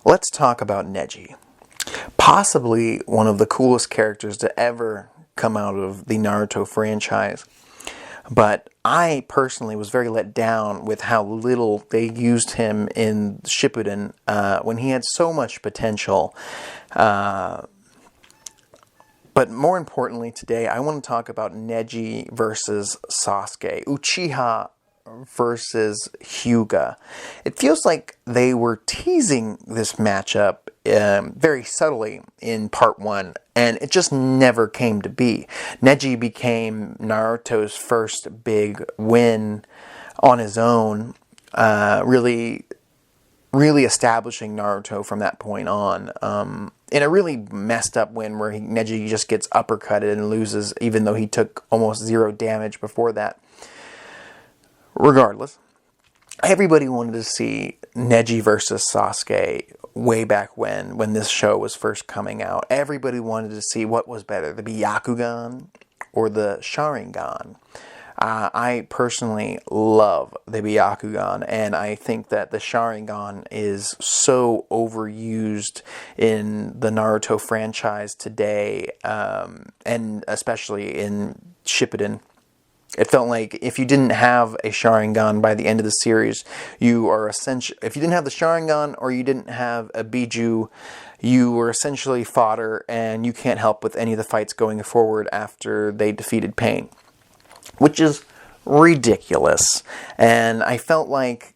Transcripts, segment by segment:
Let's talk about Neji. Possibly one of the coolest characters to ever come out of the Naruto franchise. But I personally was very let down with how little they used him in Shippuden when he had so much potential. But more importantly today, I want to talk about Neji versus Sasuke. Uchiha versus Hyuga. It feels like they were teasing this matchup very subtly in part 1, and it just never came to be. Neji became Naruto's first big win on his own, really establishing Naruto from that point on. In a really messed up win where Neji just gets uppercutted and loses, even though he took almost 0 damage before that. Regardless, everybody wanted to see Neji versus Sasuke way back when this show was first coming out. Everybody wanted to see what was better, the Byakugan or the Sharingan. I personally love the Byakugan, and I think that the Sharingan is so overused in the Naruto franchise today, and especially in Shippuden. It felt like if you didn't have a Sharingan by the end of the series, you are essentially, if you didn't have the Sharingan or you didn't have a Biju, you were essentially fodder and you can't help with any of the fights going forward after they defeated Pain. Which is ridiculous. And I felt like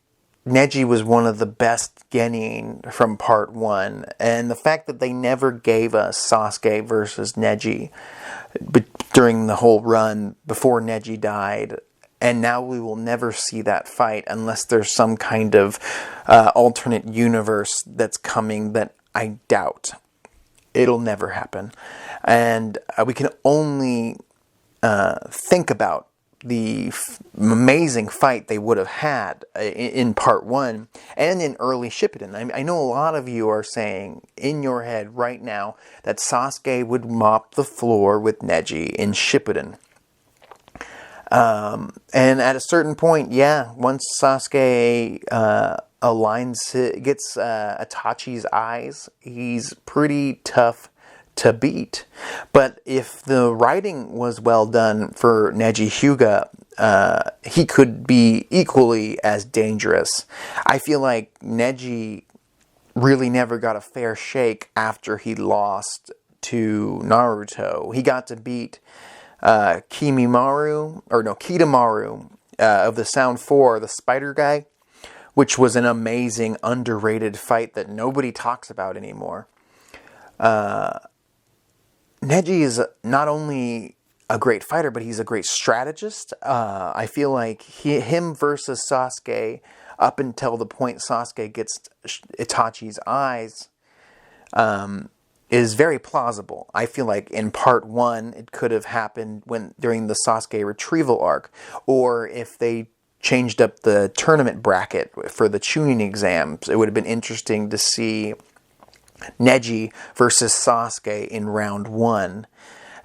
Neji was one of the best Genin from part 1. And the fact that they never gave us Sasuke versus Neji during the whole run before Neji died, and now we will never see that fight unless there's some kind of alternate universe that's coming that I doubt. It'll never happen. And we can only think about the amazing fight they would have had in part 1 and in early Shippuden. I know a lot of you are saying in your head right now that Sasuke would mop the floor with Neji in Shippuden. And at a certain point, yeah, once Sasuke gets Itachi's eyes, he's pretty tough to beat. But if the writing was well done for Neji Hyuga, he could be equally as dangerous. I feel like Neji really never got a fair shake after he lost to Naruto. He got to beat Kitamaru of the Sound 4, the spider guy, which was an amazing, underrated fight that nobody talks about anymore. Neji is not only a great fighter, but he's a great strategist. I feel like him versus Sasuke, up until the point Sasuke gets Itachi's eyes, is very plausible. I feel like in part 1, it could have happened during the Sasuke retrieval arc, or if they changed up the tournament bracket for the Chunin exams, it would have been interesting to see Neji versus Sasuke in round 1,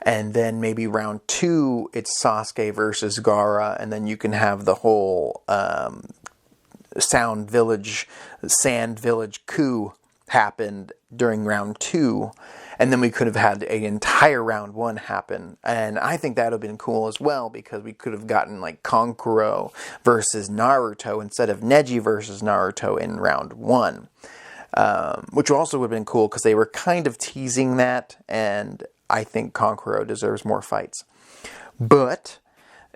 and then maybe round 2 it's Sasuke versus Gaara, and then you can have the whole Sand Village coup happened during round 2, and then we could have had an entire round 1 happen, and I think that would have been cool as well, because we could have gotten like Kankuro versus Naruto instead of Neji versus Naruto in round 1. Which also would have been cool because they were kind of teasing that, and I think Kankuro deserves more fights. But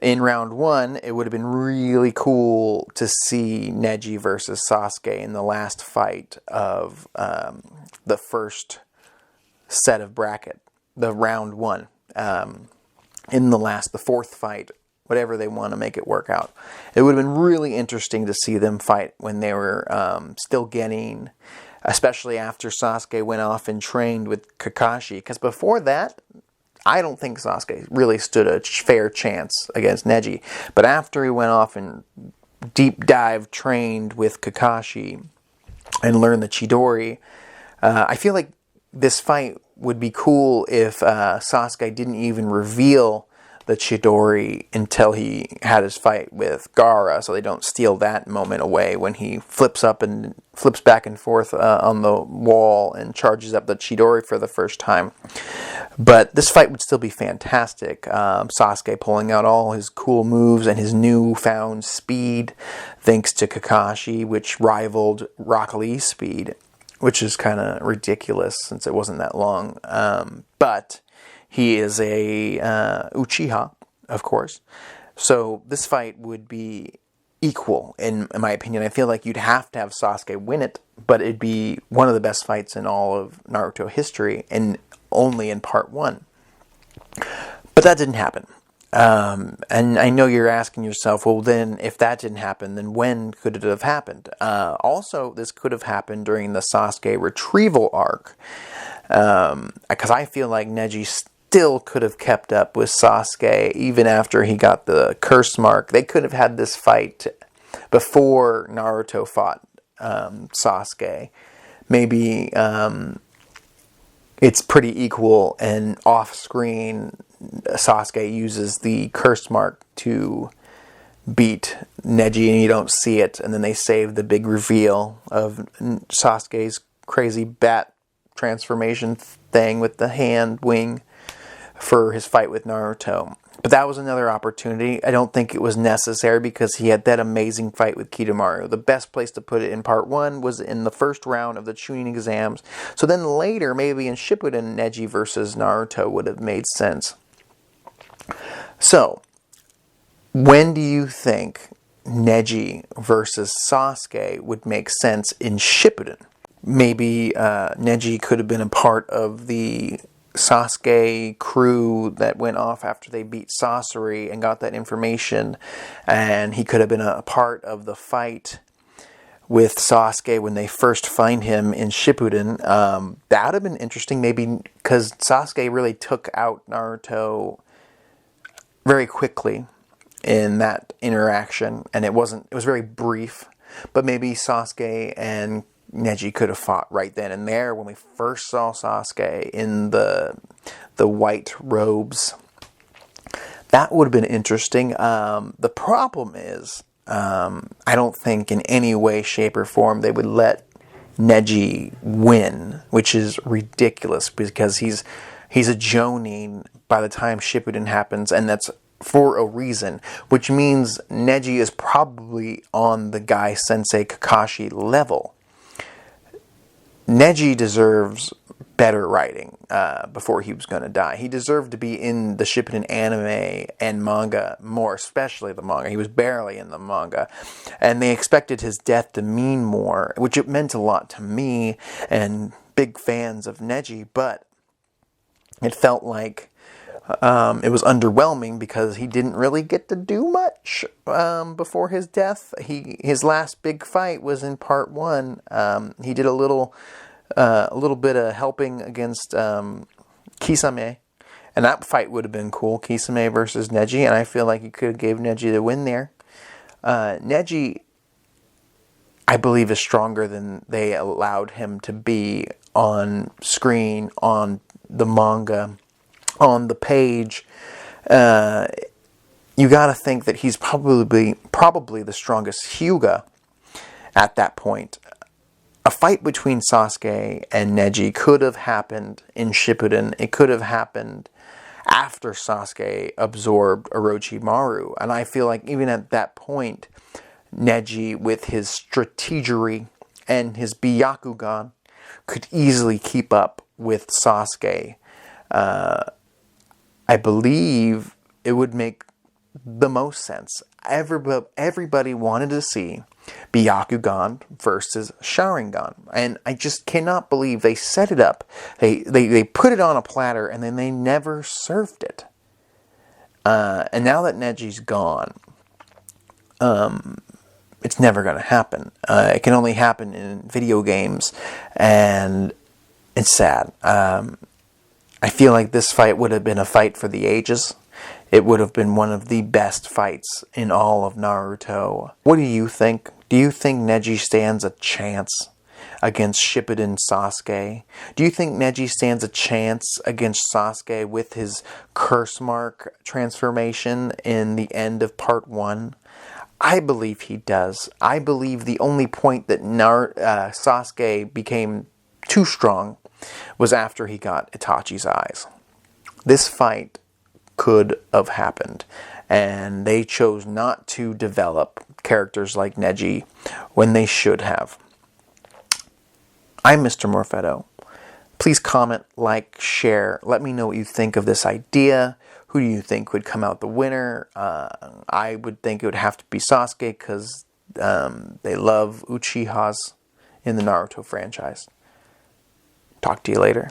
in round 1, it would have been really cool to see Neji versus Sasuke in the last fight of the first set of bracket, the round 1. In the 4th fight, whatever they want to make it work out. It would have been really interesting to see them fight when they were still getting, especially after Sasuke went off and trained with Kakashi. Because before that, I don't think Sasuke really stood a fair chance against Neji. But after he went off and deep dive trained with Kakashi and learned the Chidori, I feel like this fight would be cool if Sasuke didn't even reveal the Chidori until he had his fight with Gaara, so they don't steal that moment away when he flips back and forth on the wall and charges up the Chidori for the first time. But this fight would still be fantastic. Sasuke pulling out all his cool moves and his newfound speed, thanks to Kakashi, which rivaled Rock Lee's speed, which is kind of ridiculous since it wasn't that long. But he is a Uchiha, of course. So this fight would be equal, in my opinion. I feel like you'd have to have Sasuke win it, but it'd be one of the best fights in all of Naruto history, and only in part 1. But that didn't happen. And I know you're asking yourself, well then, if that didn't happen, then when could it have happened? Also, this could have happened during the Sasuke retrieval arc. Because I feel like Neji still could have kept up with Sasuke even after he got the curse mark. They could have had this fight before Naruto fought Sasuke. Maybe it's pretty equal, and off-screen Sasuke uses the curse mark to beat Neji and you don't see it, and then they save the big reveal of Sasuke's crazy bat transformation thing with the hand wing for his fight with Naruto. But that was another opportunity. I don't think it was necessary because he had that amazing fight with Kidomaru. The best place to put it in part 1 was in the first round of the Chunin exams. So then later, maybe in Shippuden, Neji versus Naruto would have made sense. So, when do you think Neji versus Sasuke would make sense in Shippuden? Maybe Neji could have been a part of the Sasuke crew that went off after they beat Sasori and got that information, and he could have been a part of the fight with Sasuke when they first find him in Shippuden. That would have been interesting, maybe because Sasuke really took out Naruto very quickly in that interaction, and it was very brief, but maybe Sasuke and Neji could have fought right then and there when we first saw Sasuke in the white robes. That would have been interesting. The problem is, I don't think in any way, shape, or form they would let Neji win, which is ridiculous because he's a Jonin by the time Shippuden happens, and that's for a reason, which means Neji is probably on the Gai Sensei Kakashi level. Neji deserves better writing before he was going to die. He deserved to be in the Shippuden anime and manga, more especially the manga. He was barely in the manga. And they expected his death to mean more, which it meant a lot to me and big fans of Neji, but it felt like it was underwhelming because he didn't really get to do much before his death. His last big fight was in part 1. He did a little bit of helping against Kisame, and that fight would have been cool. Kisame versus Neji, and I feel like he could have gave Neji the win there. Neji, I believe, is stronger than they allowed him to be on screen, on the manga, on the page. You gotta think that he's probably the strongest Hyuga at that point. A fight between Sasuke and Neji could have happened in Shippuden. It could have happened after Sasuke absorbed Orochimaru. And I feel like even at that point, Neji, with his strategery and his Byakugan, could easily keep up with Sasuke. I believe it would make the most sense. Everybody wanted to see Byakugan versus Sharingan, and I just cannot believe they set it up. They put it on a platter, and then they never served it. And now that Neji's gone, it's never going to happen. It can only happen in video games, and it's sad. I feel like this fight would have been a fight for the ages. It would have been one of the best fights in all of Naruto. What do you think? Do you think Neji stands a chance against Shippuden Sasuke? Do you think Neji stands a chance against Sasuke with his curse mark transformation in the end of part 1? I believe he does. I believe the only point that Sasuke became too strong was after he got Itachi's eyes. This fight could have happened, and they chose not to develop characters like Neji when they should have. I'm Mr. Morfetto. Please comment, like, share. Let me know what you think of this idea. Who do you think would come out the winner? I would think it would have to be Sasuke because they love Uchihas in the Naruto franchise. Talk to you later.